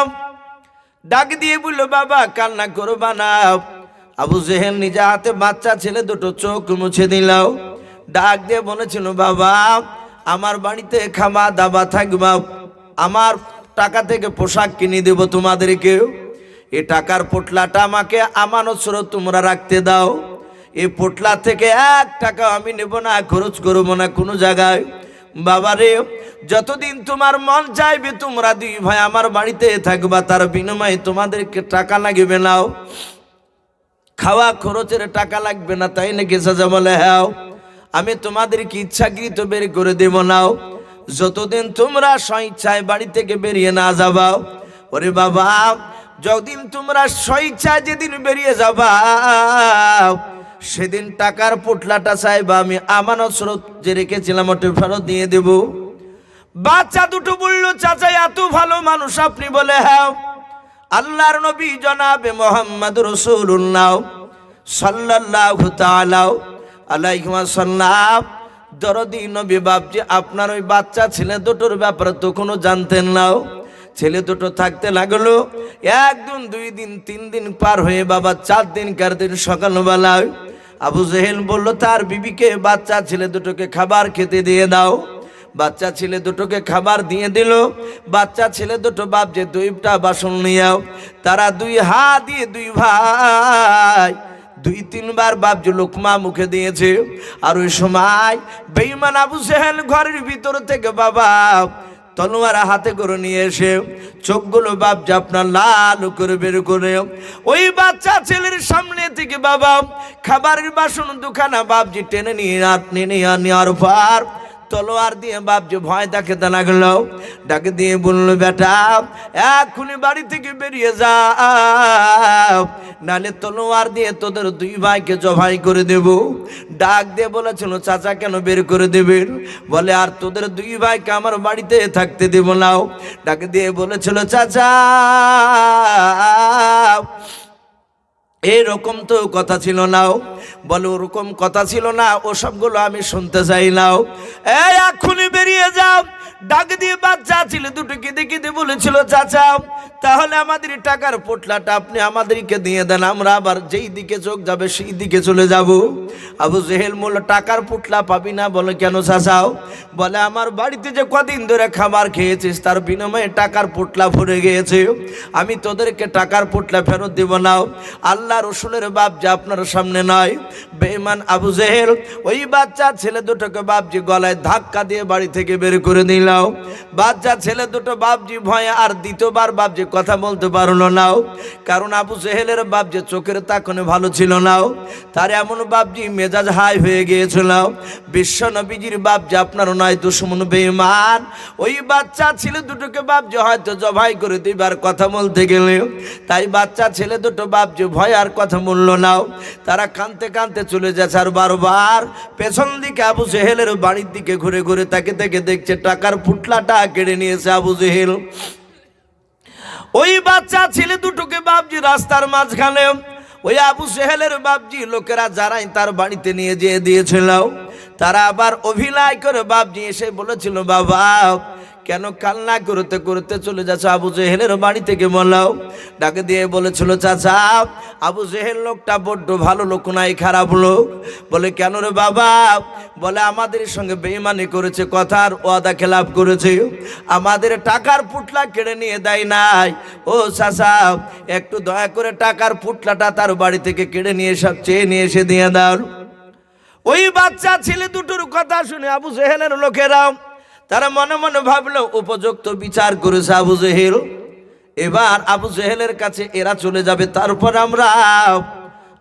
ডাক দিয়ে বললো, বাবা কান্না করবা না। আবু জেহেল নিজে হাতে বাচ্চা ছেলে দুটো চোখ মুছে দিলাও। ডাক দিয়ে বলেছিল, বাবা আমার বাড়িতে খাওয়া দাওয়া থাকবা, আমার টাকা থেকে পোশাক কিনে দেব তোমাদেরকে। এই টাকার পোটলাটা আমাকে আমানত স্বরূপ তোমরা রাখতে দাও। এই পোটলা থেকে 1 টাকা আমি নেব না, খরচ করবো না কোনো জায়গায়। বাবারে যতদিন তোমার মন চাইবে তোমরা দুই ভাই আমার বাড়িতে থাকবা, তার বিনিময়ে তোমাদেরকে টাকা লাগবে নাও, খাওয়া খরচের টাকা লাগবে না। তাই নাকি চাচা? বলে হ্যাঁ। আমি তোমাদেরকে ইচ্ছাকৃত বের করে দেব নাও, যতদিন তোমরা স্বইচ্ছায় বাড়ি থেকে বেরিয়ে না যাবা। ওরে বাবা যতদিন তোমরা স্বইচ্ছায় যেদিন বেরিয়ে যাবা সেদিন টাকার পোটলাটা চাইবা, আমি আমানত স্বরূপ যে রেখেছিলাম ওটা ফেরত দিয়ে দেব। বাচ্চা দুটো বলল, চাচা এত ভালো মানুষ আপনি? বলে হ্যাঁ। আল্লাহর নবী জনাবে মুহাম্মদ রাসূলুল্লাহ সাল্লাল্লাহু তাআলা আলাইহি ওয়াসাল্লাম দরদি নবী বাপজি আপনার ওই বাচ্চা ছেলে দুটোর ব্যাপারে তো কোনো জানতেন না। ছেলে দুটো থাকতে লাগলো 1 দিন 2 দিন 3 দিন পার হয়ে বাবা 4 দিনকার দিন সকালবেলায় আবু জেহেল বলল তার বিবিকে বাচ্চা ছেলে দুটোকে খাবার খেতে দিয়ে দাও। বাচ্চা ছেলে দুটোকে খাবার দিয়ে দিল। বাচ্চা ছেলে দুটো বাপ যে 2টা বাসন নিয়েও তারা 2 হাত দিয়ে 2 ভাই 2-3 বার বাপ যে লোকমা মুখে দিয়েছে। আর ওই সময় বেঈমান আবু জেহেল ঘরের ভিতর থেকে বাবা তলোয়ার হাতে করে নিয়ে এসে চোখগুলো বাপ যে আপনার লাল করে বের করে ওই বাচ্চা ছেলের সামনে থেকে বাবা খাবারের বাসন দুখানা বাপ যে টেনে নিয়ে নেওয়ার পর তলোয়ার দিয়ে বাপজি ভয় দেখাতে লাগলো। ডাকে দিয়ে বললো, বেটা এক্ষুনি বাড়ি থেকে বেরিয়ে যাও, নালে তলোয়ার দিয়ে তোদের দুই ভাইকে জবাই করে দেব। ডাক দিয়ে বলেছিল, চাচা কেন বের করে দেবেন? বলে, আর তোদের দুই ভাইকে আমার বাড়িতে থাকতে দেব না। ডাকে দিয়ে বলেছিল, চাচা এরকম তো কথা ছিল না। বলে, ওরকম কথা ছিল না, ওসবগুলো আমি শুনতে চাই না। এই এক্ষুনি বেরিয়ে যাও। ডাক দিয়ে বাচ্চা ছিল দুটোকে দেখে দিয়ে বলেছিল, চাচা তাহলে আমাদের টাকার পোটলাটা আপনি আমাদেরকে দিয়ে দেন, আমরা আবার যেই দিকে চোখ যাবে সেই দিকে চলে যাব। আবু জেহেল বলল, টাকার পোটলা পাবি না। বলে, কেন চাচাও? বলে, আমার বাড়িতে যে কদিন ধরে খাবার খেয়েছিস তার বিনিময়ে টাকার পোটলা ভরে গিয়েছে, আমি তোদেরকে টাকার পোটলা ফেরত দেব না। আল্লাহ রসুলের বাপ যে আপনার সামনে নয়। বেঈমান আবু জেহেল ওই বাচ্চা ছেলে দুটোকে বাপজি গলায় ধাক্কা দিয়ে বাড়ি থেকে বের করে দিল। বাচ্চা ছেলে দুটো বাপজি ভয়ে আর দ্বিতীয়বার বাপজি কথা বলতে পারলো না, কারণ আবু জেহেলের বাপজি চোখের তাকানো ভালো ছিল না, তার এমন বাপজি মেজাজ হাই হয়ে গিয়েছিল। বিশ্ব নবীজির বাপজি আপনার নয় দুশমন বেঈমান ওই বাচ্চা ছেলে দুটোকে বাপজি হয়তো জবাই করে দিবার কথা বলতে গেলে, তাই বাচ্চা ছেলে দুটো বাপজি ভয় আর কথা বলল না। তারা কাঁদতে কাঁদতে চলে যাচ্ছে, আর বারবার পেছন দিকে আবু জেহেলের বাড়ির দিকে ঘুরে ঘুরে তাকে থেকে দেখছে টাকার পুটলাটা কেড়ে নিয়েছে আবু জেহেল। ওই বাচ্চা ছেলে দুটোকে বাপজি রাস্তার মাঝখানে ওই আবু জেহেলের বাপজি লোকেরা যারাই তার বাড়িতে নিয়ে যেয়ে দিয়েছিল, তারা আবার অভিনয় করে বাপজি এসে বলেছিল, বাবা কেন কান্না করতে করতে চলে যাচ্ছে আবু জেহেলের বাড়ি থেকে? বলাও। ডাকে দিয়ে বলেছিল, চাচা আবু জেহেল লোকটা বড্ড ভালো লোক নাই, খারাপ লোক। বলে, কেন রে বাবা? বলে, আমাদের সঙ্গে বেঈমানি করেছে, কথার ওয়াদা খেলাপ করেছে, আমাদের টাকার পুটলা কেড়ে নিয়ে দেয় নাই। ও চাচা একটু দয়া করে টাকার পুটলাটা তার বাড়ি থেকে কেড়ে নিয়ে সব চেয়ে নিয়ে এসে দিয়ে দাও। ওই বাচ্চা ছেলে দুটোর কথা শুনে আবু জেহেলের লোকেরা তারা মনে মনে ভাবলো, উপযুক্ত বিচার করেছে আবু জেহেল, এবার আবু জেহেলের কাছে এরা চলে যাবে, তারপর আমরা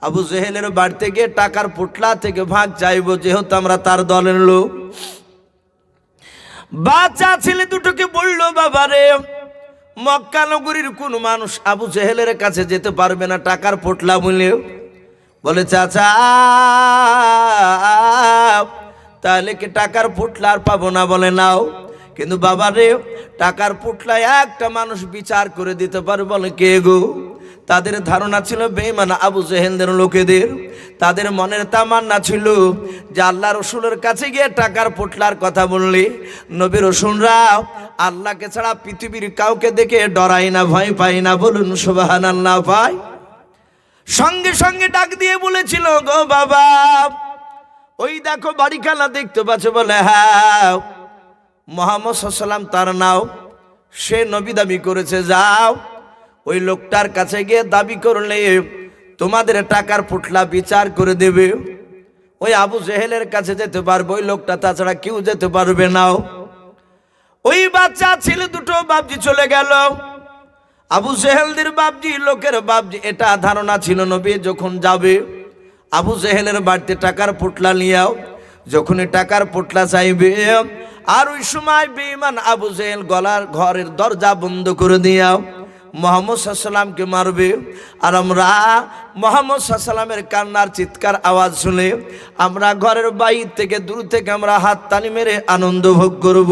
আবু জেহেলের বাড়িতে গিয়ে টাকার পুটলা থেকে ভাগ চাইবো, যেহেতু আমরা তার দলের লোক। বাচ্চা ছেলে দুটোকে বললো, বাবারে মক্কা নগরীর কোন মানুষ আবু জেহেলের কাছে যেতে পারবে না টাকার পোটলা বলে। বলে, চাচা তাহলে কি টাকার পুটলা আর পাবো না? বলে, নাও। কিন্তু বাবা রে, টাকার পুটলায় একটা মানুষ বিচার করে দিতে পারে। বলে, কে গো? তাদের ধারণা ছিল বেঈমান আবু জেহেলদের লোকেদের, তাদের মনের তামান্না ছিল যে আল্লাহ রসুলের কাছে গিয়ে টাকার পুটলার কথা বললে নবী রসুলরা আল্লাহকে ছাড়া পৃথিবীর কাউকে দেখে ডরাই না, ভয় পাই না। বলুন সুবহানাল্লাহ। পাই। সঙ্গে সঙ্গে ডাক দিয়ে বলেছিল, গো বাবা ওই দেখো বাড়িখানা দেখতে পাচ্ছ? বলে, হ্যাঁ। মুহাম্মদ সাল্লাল্লাহু আলাইহি ওয়াসাল্লাম তার নাও, সে নবী দাবি করেছে, যাও ওই লোকটার কাছে গিয়ে দাবি করলে তোমাদের টাকার পুটলা বিচার করে দেবে। ওই আবু জেহেলের কাছে যেতে পারবে ওই লোকটা, তাছাড়া কেউ যেতে পারবে না। ওই বাচ্চা ছেলে দুটো বাপজি চলে গেল। আবু জেহেলদের বাপজি লোকের বাপজি এটা ধারণা ছিল নবী যখন যাবে আবু জেহেলের বাড়িতে টাকার পুটলা নিয়েও, যখনই টাকার পুটলা চাইবে আর ওই সময় বেঈমান আবু জেহেল গলার ঘরের দরজা বন্ধ করে দিয়াও মুহাম্মদ সাল্লাল্লাহু আলাইহি ওয়াসাল্লামকে মারবে। আর আমরা মুহাম্মদ সাল্লাল্লাহু আলাইহি ওয়াসাল্লামের কান্নার চিৎকার আওয়াজ শুনে আমরা ঘরের বাইর থেকে দূর থেকে আমরা হাততালি মেরে আনন্দ ভোগ করব।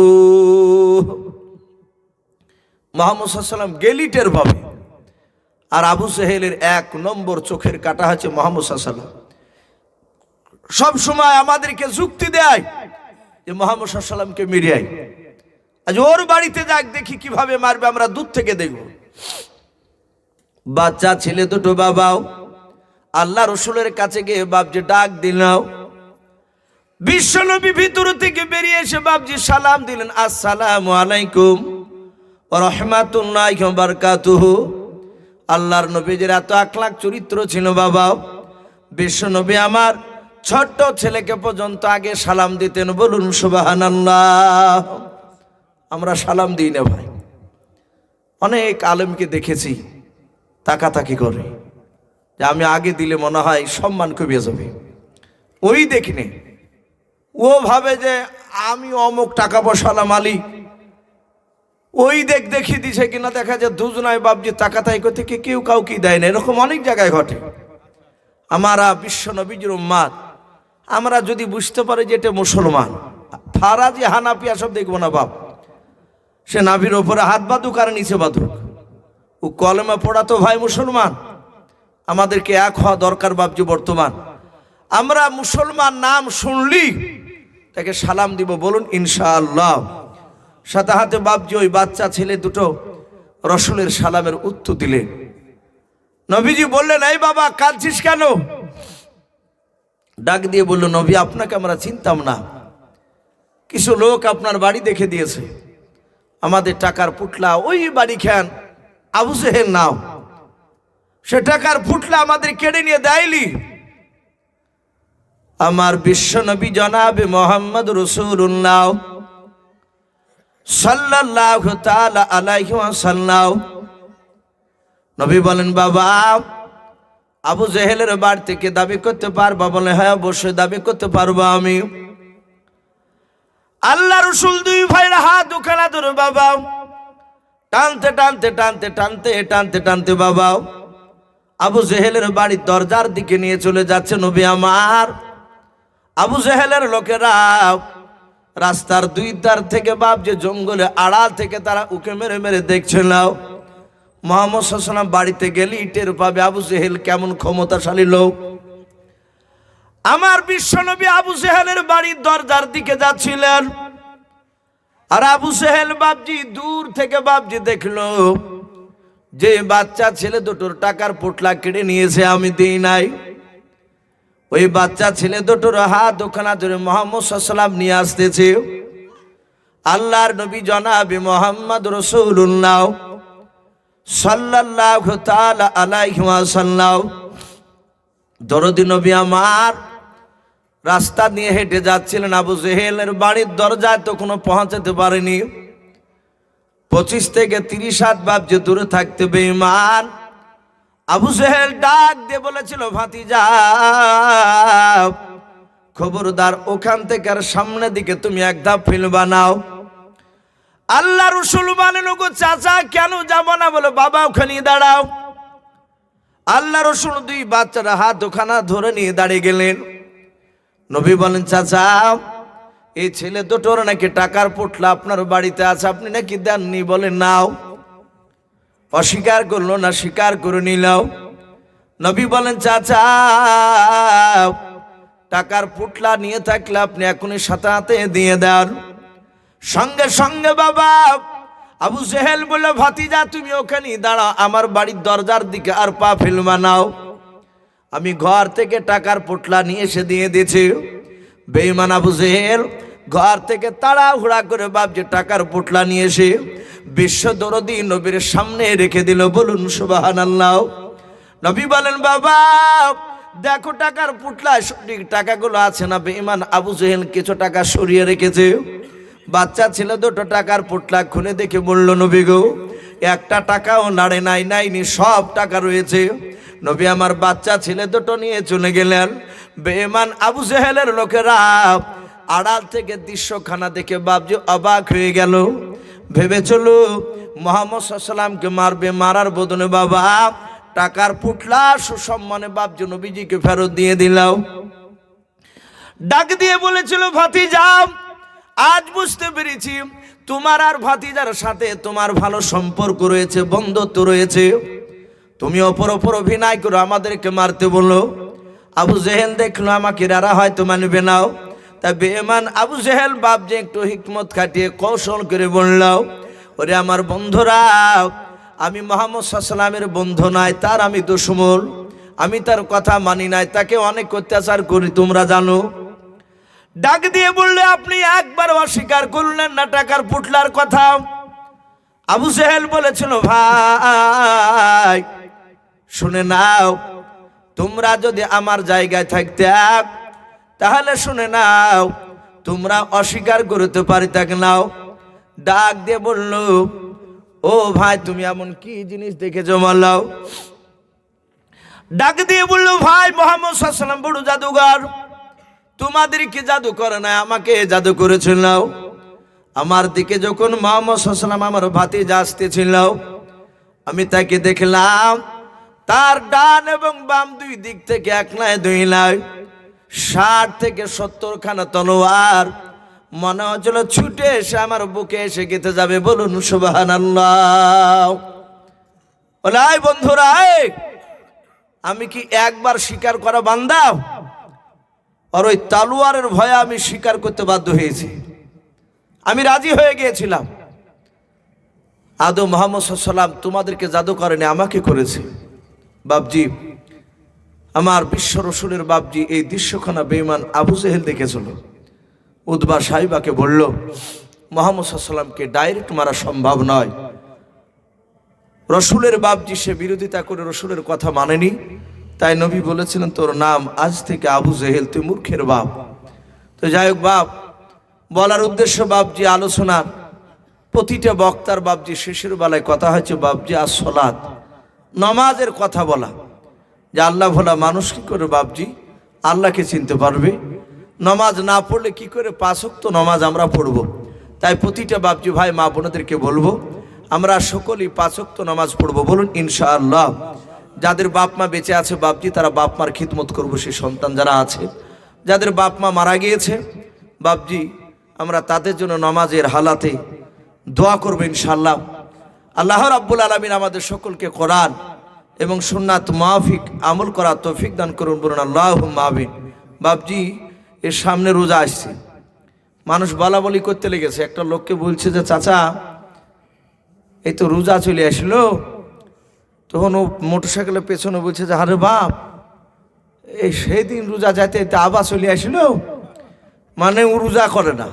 মুহাম্মদ সাল্লাল্লাহু আলাইহি ওয়াসাল্লাম গেলিটের ভাবে, আর আবু জেহেলের এক নম্বর চোখের কাটা হচ্ছে মুহাম্মদ সাল্লাল্লাহু আলাইহি ওয়াসাল্লাম। সব সময় আমাদেরকে যুক্তি দেয় যে মুহাম্মদ সাল্লাল্লাহু আলাইহি ওয়াসাল্লামকে মেরে আই, আজ ওর বাড়িতে যাক দেখি কিভাবে মারবে, আমরা দূর থেকে দেখব। বাচ্চা ছেলে দুটো বাবাও আল্লাহ রসুলের কাছে গিয়ে বাপজি ডাক দিল। বিশ্বনবী ভিতর থেকে বেরিয়ে এসে বাপজি সালাম দিলেন, আসসালামু আলাইকুম ওয়া রাহমাতুল্লাহি ওয়া বারাকাতুহু। আল্লাহর নবীজির এত আখলাক চরিত্র ছিল বাবা, বিশ্বনবী আমার ছোট্ট ছেলেকে পর্যন্ত আগে সালাম দিতেন। বলুন সুবহানাল্লাহ। আমরা সালাম দিই না ভাই। অনেক আলেমকে দেখেছি তাকাতাকি করে যে আমি আগে দিলে মনে হয় সম্মান কমে যাবে। ওই দেখিনি, ও ভাবে যে আমি অমুক টাকা পয়সাওয়ালা মালিক, ওই দেখিয়ে দিছে কিনা, দেখা যায় দুজনায় বাপজি টাকা তাই করতে কেউ কাউকে দেয় না। এরকম অনেক জায়গায় ঘটে। আমরা বিশ্ব নবীর উম্মাত, আমরা যদি বুঝতে পারি যে এটা মুসলমান, ফারাজি হানাফিয়া সব দেখবো না বাপ, সে নাভির ওপরে হাত বাঁধুক আর নিচে বাঁধুক, ও কলেমা পড়া তো ভাই মুসলমান। আমাদেরকে এক হওয়া দরকার বাপজি। বর্তমান আমরা মুসলমান নাম শুনলি তাকে সালাম দিব, বলুন ইনশাআল্লাহ। সাথে হাতে বাপজি ওই বাচ্চা ছেলে দুটো রসুলের সালামের উত্তর দিলে। নবীজি বললেন, এই বাবা কাঁদছিস কেন? ডাক দিয়ে বলল, নবী আপনাকে আমরা চিনতাম না, কিছু লোক আপনার বাড়ি দেখে দিয়েছে, আমাদের টাকার পুটলা ওই বাড়ি খান আবু জেহেল নাও, সে টাকার পুটলা আমাদের কেড়ে নিয়ে দেয়লি। আমার বিশ্ব নবী জনাবে মোহাম্মদ রাসূলুল্লাহ সাল্লাল্লাহু তাআলা আলাইহি ওয়াসাল্লাম নবী বলেন, বাবা আবু জেহেলের বাড়ি থেকে দাবি করতে পারবা? বলে, হ্যাঁ অবশ্যই দাবি করতে পারবো আমি। আল্লাহ রসুল দুই ভাইয়ের হাত দুখানা ধরে বাবা টানতে টানতে টানতে টানতে টানতে টানতে বাবা আবু জেহেলের বাড়ির দরজার দিকে নিয়ে চলে যাচ্ছে। নবী আমার, আবু জেহেলের লোকেরা রাস্তার দুই ধার থেকে বাপ যে জঙ্গলে আড়াল থেকে তারা উকে মেরে মেরে দেখছিল। মুহাম্মদ সাল্লাল্লাহু আলাইহি ওয়াসাল্লাম বাড়িতে গেলে টের পাবে আবু জেহেল কেমন ক্ষমতাশালী লোক। আমার বিশ্বনবী আবু জেহেলের বাড়ির দরজার দিকে যাচ্ছিলেন, আর আবু জেহেল বাপজি দূর থেকে বাপজি দেখলো যে বাচ্চা ছেলে দুটোর টাকার পোটলা কেড়ে নিয়েছে, আমি দিই নাই। ওই বাচ্চা ছেলে দুটোর হাত ওখানা ধরে মুহাম্মদ সাল্লাল্লাহু আলাইহি ওয়াসাল্লাম নিয়ে আসতেছে। আল্লাহর নবী জনাবে মুহাম্মদ রাসূলুল্লাহ সাল্লাল্লাহু তাআলা আলাইহি ওয়াসাল্লাম দরদি নবী আমার রাস্তা নিয়ে হেঁটে যাচ্ছিলেন। আবু জেহেলের বাড়ির দরজায় তো কোনো পৌঁছাতে পারেনি, 25 থেকে 30 হাত বাপ যে দূরে থাকতে বেঈমান। আবু জেহেল ডাক দিয়ে বলেছিল, ভাতিজা খবরদার ওখান থেকে আর সামনের দিকে তুমি এক ধাপ ফেলবা নাও। আল্লাহ রসুল বলেন, গো চাচা কেন যাব না? বলে, বাবা ওখানে দাঁড়াও। আল্লাহ রসুল দুই বাচ্চারা হাত ওখানা ধরে নিয়ে দাঁড়িয়ে গেলেন। নবী বলেন, চাচা এই ছেলে দুটোর নাকি টাকার পোটলা আপনার বাড়িতে আছে, আপনি নাকি দেননি? বলে, নাও। অস্বীকার করলো না, স্বীকার করে নিলাও। নবী বলেন, চাচা টাকার পোটলা নিয়ে থাকলে আপনি এখনই সাথে হাতে দিয়ে দেন। সঙ্গে সঙ্গে বাবা আবু জেহেল বলে, ভাতিজা তুমি ওখানে দাঁড়াও, আমার বাড়ির দরজার দিকে আর পা ফেলবা নাও। আমি ঘর থেকে টাকার পোটলা নিয়ে এসে দিয়ে দিয়েছি। বেঈমান আবু জেহেল ঘর থেকে তাড়াহুড়া করে বাপ যে টাকার পোটলা নিয়ে এসে বিশ্ব দরদি নবীর সামনে রেখে দিল। বলুন সুবহানাল্লাহ। নবী বলেন, বাবা দেখো টাকার পোটলায় সঠিক টাকাগুলো আছে না? বেঈমান আবু জেহেল কিছু টাকা সরিয়ে রেখেছে। বাচ্চা ছেলে দুটো টাকার পোটলা খুলে দেখে বলল, নবী গো একটা টাকাও নাড়ে নাইনি, সব টাকা রয়েছে। নবী আমার বাচ্চা ছেলে দুটো নিয়ে চলে গেলেন। বেঈমান আবু জেহেলের লোকেরা আড়াল থেকে দৃশ্যখানা দেখে বাপজি অবাক হয়ে গেল। ভেবে চলো মুহাম্মদ সাল্লাল্লাহু আলাইহি ওয়াসাল্লামকে মারবে, মারার বদলে বাবা টাকার পুটলা সুসম্মানে বাপজি নবীজিকে ফেরত দিয়ে দিলাম। ডাক দিয়ে বলেছিল, ভাতিজা আজ বুঝতে পেরেছি তোমার আর ভাতিজার সাথে তোমার ভালো সম্পর্ক রয়েছে, বন্ধুত্ব রয়েছে। তুমি অপর অভিনয় করো, আমাদেরকে মারতে বলো। আবু জেহেল দেখলো আমাকে এরা হয়তো মানবে নাও, তা বেঈমান আবু জেহেল বাপ যে একটু হিকমত খাটিয়ে কৌশল করে বলল, ওরে আমার বন্ধুরা, আমি মুহাম্মদ সাল্লাল্লাহু আলাইহি ওয়াসাল্লামের বন্ধু নাই, তার আমি দুশমন, আমি তার কথা মানি নাই, তাকে অনেক অত্যাচার করি তোমরা জানো। ডাক দিয়ে বললে, আপনি একবার অস্বীকার করলেন না টাকার পুটলার কথা? আবু জেহেল বলেছিল, ভাই শুনে নাও, তোমরা যদি আমার জায়গায় থাকতে তাহলে শুনে নাও তোমরা অস্বীকার করতে পারিতে নাও। ডাক দিয়ে বলল, ও ভাই তুমি এমন কি জিনিস দেখেছো বলো? ডাক দিয়ে বলল, ভাই মুহাম্মদ সাল্লাল্লাহু আলাইহি ওয়াসাল্লাম বড় জাদুঘর, তোমাদেরকে জাদু করে না, আমাকে জাদু করেছিল। আমার দিকে যখন মুহাম্মদ সাল্লাল্লাহু আলাইহি ওয়াসাল্লাম আমার ভাতিজা আসতেছিল, আমি তাকে দেখলাম তার ডান এবং বাম দুই দিক থেকে এক নয় দুই নয় 60 থেকে 70 খানা তলোয়ার মনে হচ্ছিল ছুটে এসে আমার বুকে এসে গেঁথে যাবে। বলুন সুবহানাল্লাহ। ওলাই বন্ধুরা, আমি কি একবার স্বীকার করা বান্দা? আর ওই তলোয়ারের ভয়ে আমি স্বীকার করতে বাধ্য হয়েছি। আমি রাজি হয়ে গিয়েছিলাম। আদৌ মুহাম্মদ সাল্লাল্লাহু আলাইহি ওয়াসাল্লাম তোমাদেরকে জাদু করেনি, আমাকে করেছে। বাপজি, আমার বিশ্ব রসুলের বাপজি এই দৃশ্যখানা বেঈমান আবু জেহেল দেখেছিল। উতবা সাহিবাকে বলল, মুহাম্মদ সাল্লাল্লাহু আলাইহি ওয়াসাল্লামকে ডাইরেক্ট মারা সম্ভব নয়। রসুলের বাপজি সে বিরোধিতা করে রসুলের কথা মানেনি, তাই নবী বলেছিলেন তোর নাম আজ থেকে আবু জেহেল, তুই মূর্খের বাপ। তো যাই হোক বাপ, বলার উদ্দেশ্য বাপজি আলোচনার প্রতিটা বক্তার বাপজি শেষের বেলায় কথা হয়েছে বাপজি আসসালাত, নামাজের কথা বলা, যে আল্লাহ ভোলা মানুষ কি করে বাপজি আল্লাহকে চিনতে পারবে? নামাজ না পড়লে কি করে 5 ওয়াক্ত নামাজ আমরা পড়ব? তাই প্রতিটা বাপজি ভাই মা বোনদেরকে বলবো আমরা সকলেই 5 ওয়াক্ত নামাজ পড়বো। বলুন ইনশাআল্লাহ। যাদের বাপ মা বেঁচে আছে বাপজি তারা বাপ মার খিদমত করবো, সেই সন্তান যারা আছে, যাদের বাপ মা মারা গিয়েছে বাপজি আমরা তাদের জন্য নামাজের হালাতে দোয়া করবো ইনশাআল্লাহ। আল্লাহ রাব্বুল আলামিন আমাদের সকলকে কোরআন এবং সুন্নাত মাফিক আমল করা তৌফিক দান করুন। বলুন আল্লাহুম্মা আমিন। বাপজি এর সামনে রোজা আসছে, মানুষ বলা বলি করতে লেগেছে। একটা লোককে বলছে যে চাচা এই তো রোজা চলে আসলো, তখন ও মোটরসাইকেলের পেছনে বলছে যে আরে বাপ এই সেই দিন রোজা যাইতে আবার চলে আসলো, মানে ও রোজা করে না।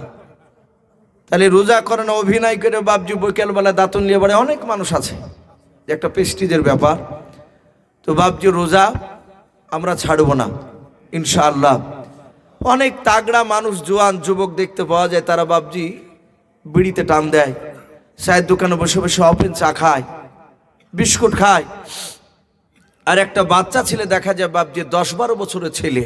তাহলে রোজা করে না, অভিনয় করে বাপজি বিকেলবেলা দাঁতন নিয়ে বাড়ে, অনেক মানুষ আছে, যে একটা প্রেস্টিজের ব্যাপার। তো বাপজি রোজা আমরা ছাড়বো না ইনশাআল্লাহ। অনেক তাগড়া মানুষ জোয়ান যুবক দেখতে পাওয়া যায়, তারা বাপজি বিড়িতে টান দেয়, চায়ের দোকানে বসে বসে ওপেন চা খায়, বিস্কুট খায়। আর একটা বাচ্চা ছেলে দেখা যায় বাপজি 10-12 বছরের ছেলে।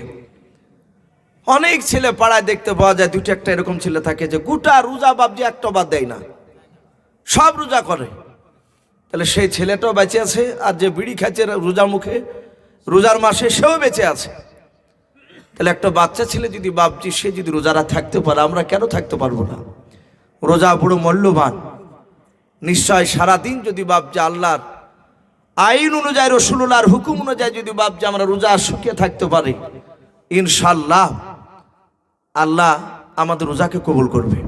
অনেক ছেলে পাড়ায় দেখতে পাওয়া যায়, 2-1টা এরকম ছেলে থাকে যে গোটা রোজা বাপজি একটা বাদ দেয় না, সব রোজা করে। তাহলে সেই ছেলেটাও বেঁচে আছে, আর যে বিড়ি খাচ্ছে রোজা মুখে রোজার মাসে সেও বেঁচে আছে। তাহলে একটা বাচ্চা ছেলে যদি বাপজি সে যদি রোজারা থাকতে পারে, আমরা কেন থাকতে পারবো না? রোজা বড় মূল্যবান। নিশ্চয় সারাদিন যদি বাপজি আল্লাহর আইন অনুযায়ী রাসূলুল্লাহর হুকুম অনুযায়ী যদি বাপজি আমরা রোজা শুকিয়ে থাকতে পারি, ইনশাআল্লাহ আল্লাহ আমাদের রোজাকে কবুল করবে।